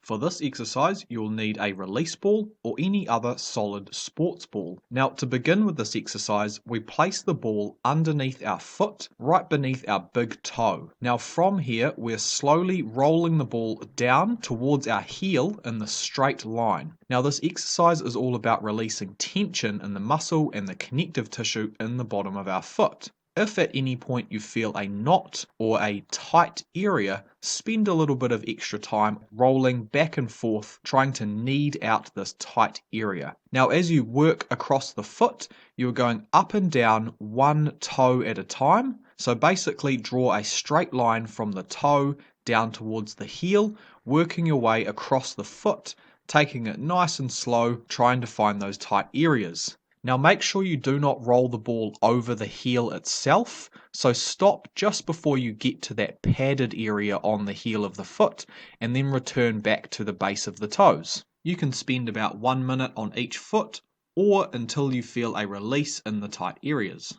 For this exercise, you'll need a release ball or any other solid sports ball. Now, to begin with this exercise, we place the ball underneath our foot, right beneath our big toe. Now, from here, we're slowly rolling the ball down towards our heel in the straight line. Now, this exercise is all about releasing tension in the muscle and the connective tissue in the bottom of our foot. If at any point you feel a knot or a tight area, spend a little bit of extra time rolling back and forth, trying to knead out this tight area. Now, as you work across the foot, you're going up and down one toe at a time. So basically draw a straight line from the toe down towards the heel, working your way across the foot, taking it nice and slow, trying to find those tight areas. Now make sure you do not roll the ball over the heel itself, so stop just before you get to that padded area on the heel of the foot and then return back to the base of the toes. You can spend about 1 minute on each foot or until you feel a release in the tight areas.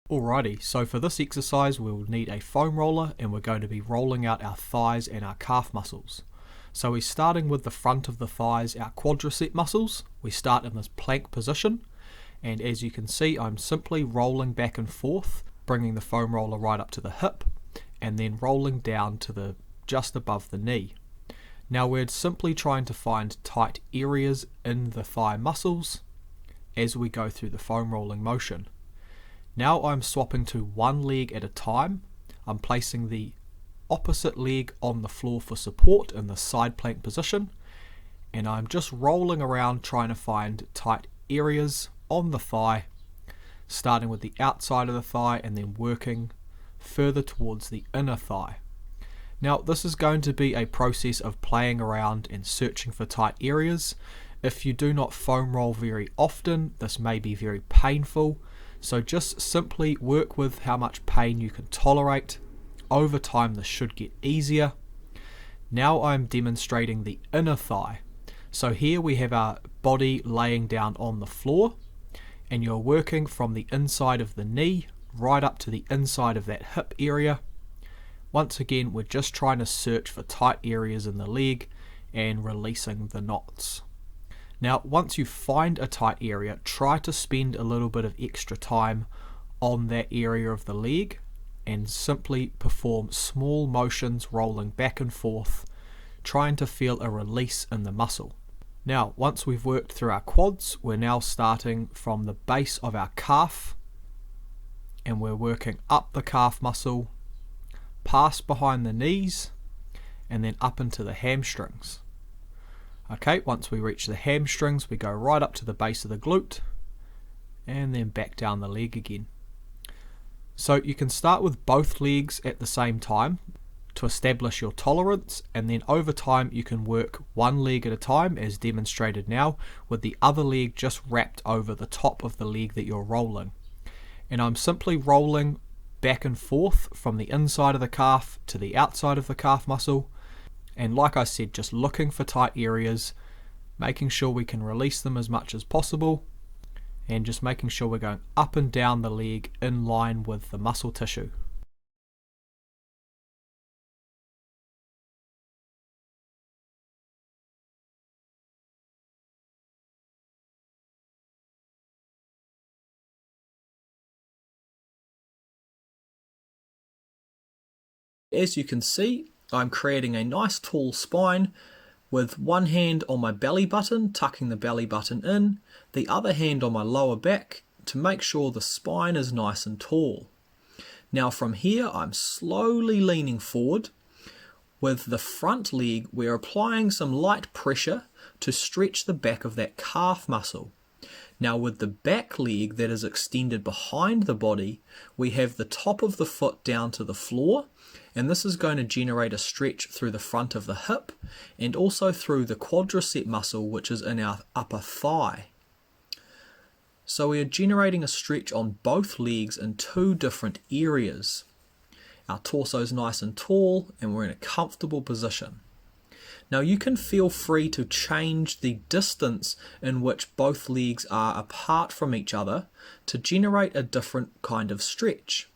Alrighty, so for this exercise we'll need a foam roller and we're going to be rolling out our thighs and our calf muscles. So we're starting with the front of the thighs, our quadricep muscles. We start in this plank position, and as you can see I'm simply rolling back and forth, bringing the foam roller right up to the hip and then rolling down to just above the knee. Now we're simply trying to find tight areas in the thigh muscles as we go through the foam rolling motion. Now I'm swapping to one leg at a time. I'm placing the opposite leg on the floor for support in the side plank position, and I'm just rolling around trying to find tight areas on the thigh, starting with the outside of the thigh and then working further towards the inner thigh. Now this is going to be a process of playing around and searching for tight areas. If you do not foam roll very often, this may be very painful. So just simply work with how much pain you can tolerate. Over time this should get easier. Now I'm demonstrating the inner thigh. So here we have our body laying down on the floor, and you're working from the inside of the knee right up to the inside of that hip area. Once again, we're just trying to search for tight areas in the leg and releasing the knots. Now, once you find a tight area, try to spend a little bit of extra time on that area of the leg and simply perform small motions rolling back and forth, trying to feel a release in the muscle. Now, once we've worked through our quads, we're now starting from the base of our calf, and we're working up the calf muscle, past behind the knees, and then up into the hamstrings. Okay, once we reach the hamstrings, we go right up to the base of the glute and then back down the leg again. So you can start with both legs at the same time to establish your tolerance, and then over time you can work one leg at a time as demonstrated now, with the other leg just wrapped over the top of the leg that you're rolling. And I'm simply rolling back and forth from the inside of the calf to the outside of the calf muscle. And like I said, just looking for tight areas, making sure we can release them as much as possible, and just making sure we're going up and down the leg in line with the muscle tissue. As you can see, I'm creating a nice tall spine with one hand on my belly button, tucking the belly button in, the other hand on my lower back to make sure the spine is nice and tall. Now from here I'm slowly leaning forward. With the front leg we're applying some light pressure to stretch the back of that calf muscle. Now with the back leg that is extended behind the body, we have the top of the foot down to the floor, and this is going to generate a stretch through the front of the hip and also through the quadricep muscle, which is in our upper thigh. So we are generating a stretch on both legs in two different areas. Our torso is nice and tall and we're in a comfortable position. Now you can feel free to change the distance in which both legs are apart from each other to generate a different kind of stretch.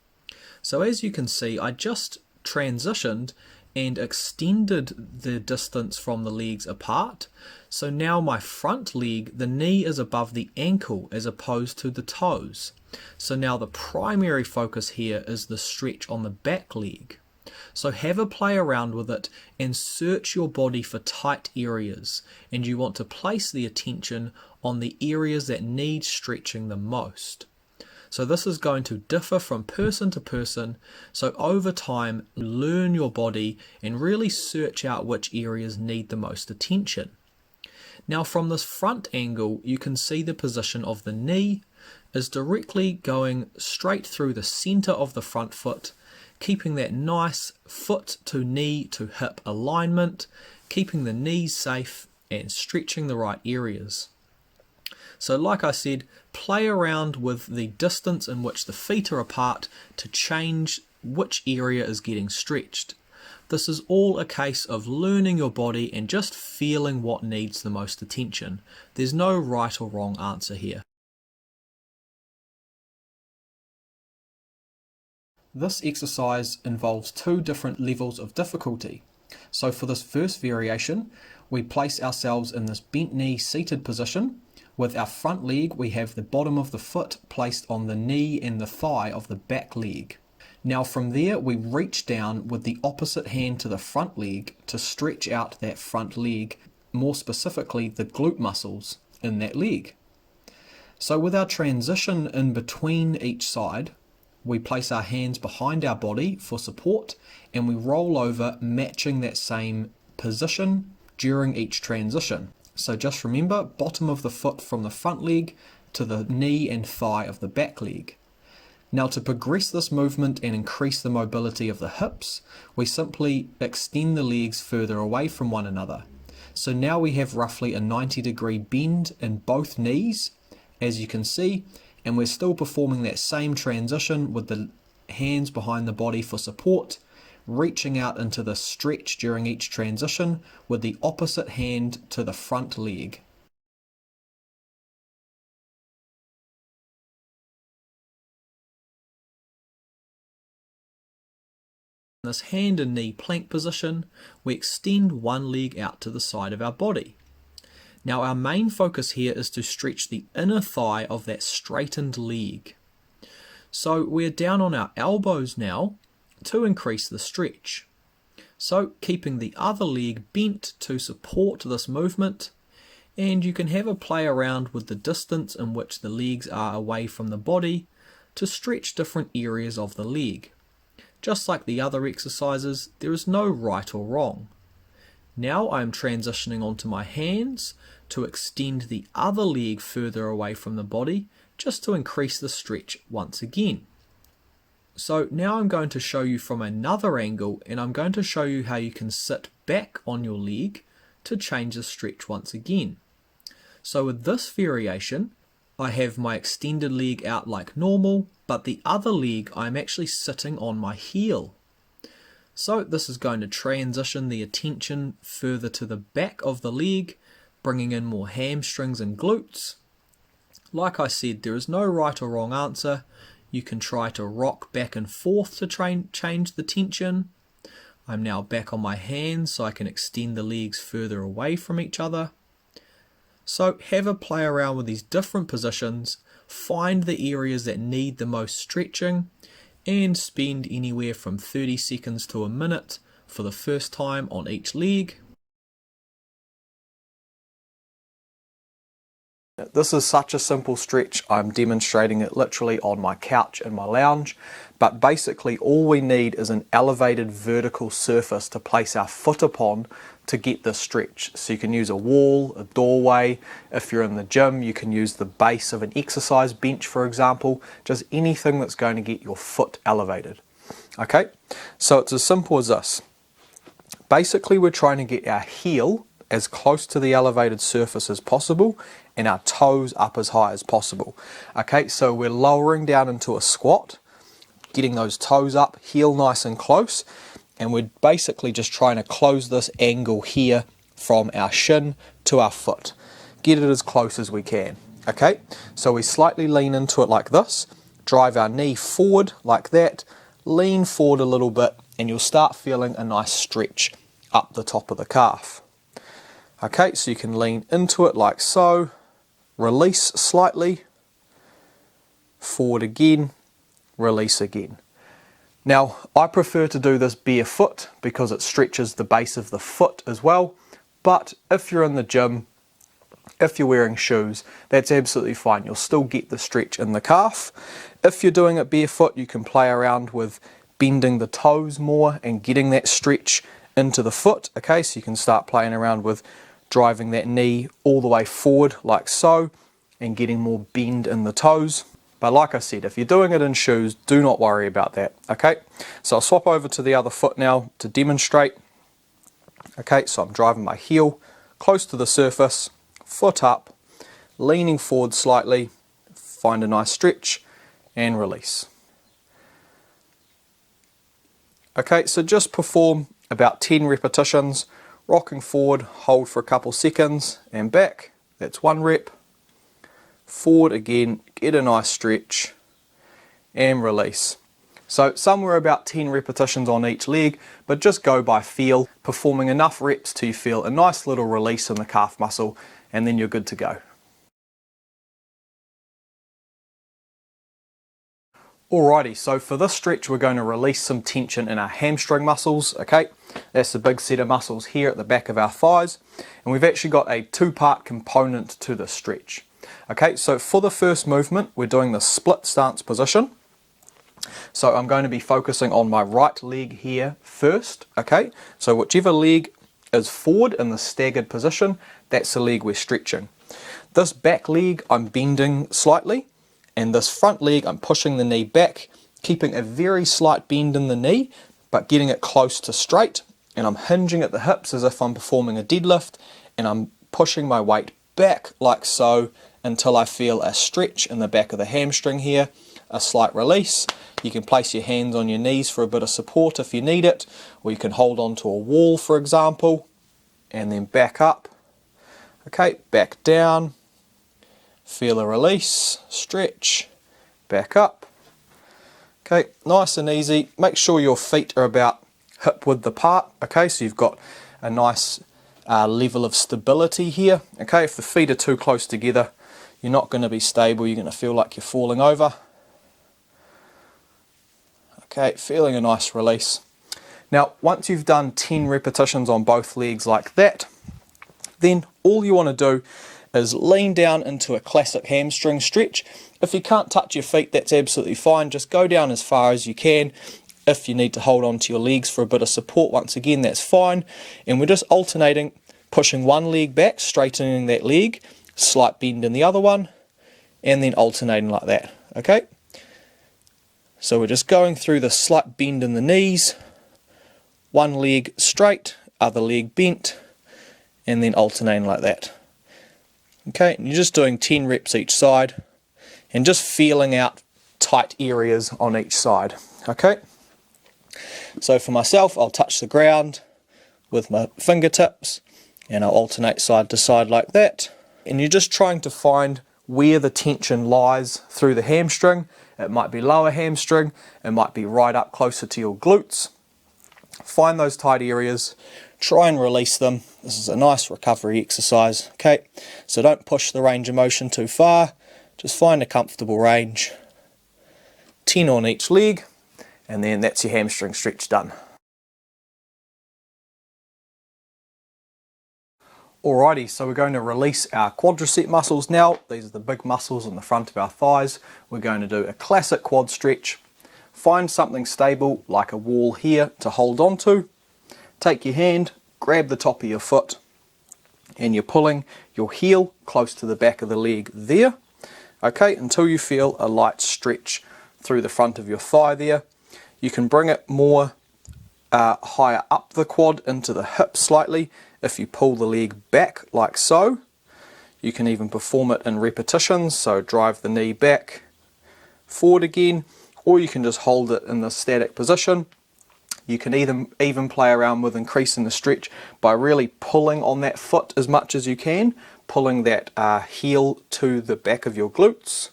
So as you can see, I just transitioned and extended the distance from the legs apart. So now my front leg, the knee is above the ankle as opposed to the toes. So now the primary focus here is the stretch on the back leg. So have a play around with it and search your body for tight areas, and you want to place the attention on the areas that need stretching the most. So this is going to differ from person to person, so over time learn your body and really search out which areas need the most attention. Now from this front angle you can see the position of the knee is directly going straight through the center of the front foot, keeping that nice foot to knee to hip alignment, keeping the knees safe and stretching the right areas. So like I said, play around with the distance in which the feet are apart to change which area is getting stretched. This is all a case of learning your body and just feeling what needs the most attention. There's no right or wrong answer here. This exercise involves two different levels of difficulty. So for this first variation, we place ourselves in this bent knee seated position. With our front leg, we have the bottom of the foot placed on the knee and the thigh of the back leg. Now from there, we reach down with the opposite hand to the front leg to stretch out that front leg, more specifically the glute muscles in that leg. So with our transition in between each side, we place our hands behind our body for support and we roll over, matching that same position during each transition. So just remember, bottom of the foot from the front leg to the knee and thigh of the back leg. Now to progress this movement and increase the mobility of the hips, we simply extend the legs further away from one another. So now we have roughly a 90-degree bend in both knees, as you can see, and we're still performing that same transition with the hands behind the body for support, reaching out into the stretch during each transition with the opposite hand to the front leg. In this hand and knee plank position, we extend one leg out to the side of our body. Now our main focus here is to stretch the inner thigh of that straightened leg. So we're down on our elbows now to increase the stretch. So keeping the other leg bent to support this movement, and you can have a play around with the distance in which the legs are away from the body to stretch different areas of the leg. Just like the other exercises, there is no right or wrong. Now I am transitioning onto my hands to extend the other leg further away from the body, just to increase the stretch once again. So now I'm going to show you from another angle, and I'm going to show you how you can sit back on your leg to change the stretch once again. So with this variation, I have my extended leg out like normal, but the other leg I'm actually sitting on my heel. So this is going to transition the attention further to the back of the leg, bringing in more hamstrings and glutes. Like I said, there is no right or wrong answer. You can try to rock back and forth to change the tension. I'm now back on my hands so I can extend the legs further away from each other. So have a play around with these different positions, find the areas that need the most stretching, and spend anywhere from 30 seconds to a minute for the first time on each leg. This is such a simple stretch. I'm demonstrating it literally on my couch in my lounge, but basically all we need is an elevated vertical surface to place our foot upon to get this stretch. So you can use a wall, a doorway. If you're in the gym, you can use the base of an exercise bench, for example, just anything that's going to get your foot elevated. Okay, so it's as simple as this. Basically, we're trying to get our heel as close to the elevated surface as possible and our toes up as high as possible. Okay, so we're lowering down into a squat, getting those toes up, heel nice and close, and we're basically just trying to close this angle here from our shin to our foot. Get it as close as we can. Okay, so we slightly lean into it like this, drive our knee forward like that, lean forward a little bit, and you'll start feeling a nice stretch up the top of the calf. Okay, so you can lean into it like so, release slightly, forward again, release again. Now, I prefer to do this barefoot because it stretches the base of the foot as well, but if you're in the gym, if you're wearing shoes, that's absolutely fine. You'll still get the stretch in the calf. If you're doing it barefoot, you can play around with bending the toes more and getting that stretch into the foot. Okay, so you can start playing around with driving that knee all the way forward like so and getting more bend in the toes. But like I said, if you're doing it in shoes, do not worry about that. Okay, so I'll swap over to the other foot now to demonstrate. Okay, so I'm driving my heel close to the surface, foot up, leaning forward slightly, find a nice stretch and release. Okay, so just perform about 10 repetitions, rocking forward, hold for a couple seconds and back. That's 1 rep. Forward again, get a nice stretch and release. So somewhere about 10 repetitions on each leg, but just go by feel, performing enough reps till you feel a nice little release in the calf muscle, and then you're good to go. Alrighty, so for this stretch we're going to release some tension in our hamstring muscles. Okay, that's the big set of muscles here at the back of our thighs, and we've actually got a 2-part component to this stretch. Okay, so for the first movement we're doing the split stance position. So I'm going to be focusing on my right leg here first. Okay, so whichever leg is forward in the staggered position, that's the leg we're stretching. This back leg I'm bending slightly, and this front leg I'm pushing the knee back, keeping a very slight bend in the knee, but getting it close to straight, and I'm hinging at the hips as if I'm performing a deadlift, and I'm pushing my weight back like so until I feel a stretch in the back of the hamstring here, a slight release. You can place your hands on your knees for a bit of support if you need it, or you can hold onto a wall for example, and then back up. Okay, back down, feel a release, stretch, back up. Okay, nice and easy. Make sure your feet are about hip width apart. Okay, so you've got a nice level of stability here. Okay, if the feet are too close together, you're not going to be stable, you're going to feel like you're falling over. Okay, feeling a nice release. Now, once you've done 10 repetitions on both legs like that, then all you want to do is lean down into a classic hamstring stretch. If you can't touch your feet, that's absolutely fine. Just go down as far as you can. If you need to hold on to your legs for a bit of support, once again, that's fine. And we're just alternating, pushing one leg back, straightening that leg, slight bend in the other one, and then alternating like that. Okay? So we're just going through the slight bend in the knees, one leg straight, other leg bent, and then alternating like that. Okay, and you're just doing 10 reps each side, and just feeling out tight areas on each side. Okay, so for myself, I'll touch the ground with my fingertips, and I'll alternate side to side like that. And you're just trying to find where the tension lies through the hamstring. It might be lower hamstring, it might be right up closer to your glutes. Find those tight areas, try and release them. This is a nice recovery exercise, okay? So don't push the range of motion too far, just find a comfortable range. 10 on each leg, and then that's your hamstring stretch done. Alrighty, so we're going to release our quadricep muscles now. These are the big muscles in the front of our thighs. We're going to do a classic quad stretch. Find something stable, like a wall here, to hold on to. Take your hand, grab the top of your foot, and you're pulling your heel close to the back of the leg there. Okay, until you feel a light stretch through the front of your thigh there. You can bring it more higher up the quad into the hip slightly if you pull the leg back like so. You can even perform it in repetitions, so drive the knee back, forward again, or you can just hold it in the static position. You can even play around with increasing the stretch by really pulling on that foot as much as you can, pulling that heel to the back of your glutes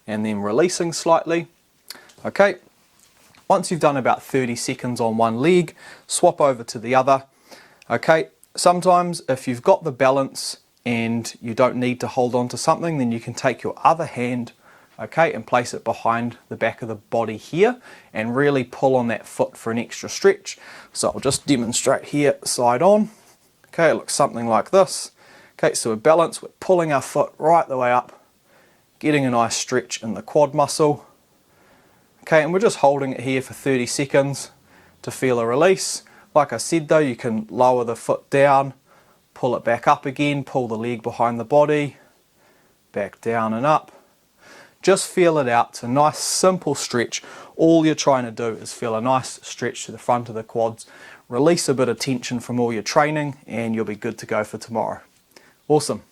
and then releasing slightly. Okay, once you've done about 30 seconds on one leg, swap over to the other. Okay, sometimes if you've got the balance and you don't need to hold on to something, then you can take your other hand, okay, and place it behind the back of the body here and really pull on that foot for an extra stretch. So I'll just demonstrate here, side on. Okay, it looks something like this. Okay, so we're balanced, we're pulling our foot right the way up, getting a nice stretch in the quad muscle. Okay, and we're just holding it here for 30 seconds to feel a release. Like I said though, you can lower the foot down, pull it back up again, pull the leg behind the body, back down and up. Just feel it out. It's a nice simple stretch. All you're trying to do is feel a nice stretch to the front of the quads, release a bit of tension from all your training, and you'll be good to go for tomorrow. Awesome.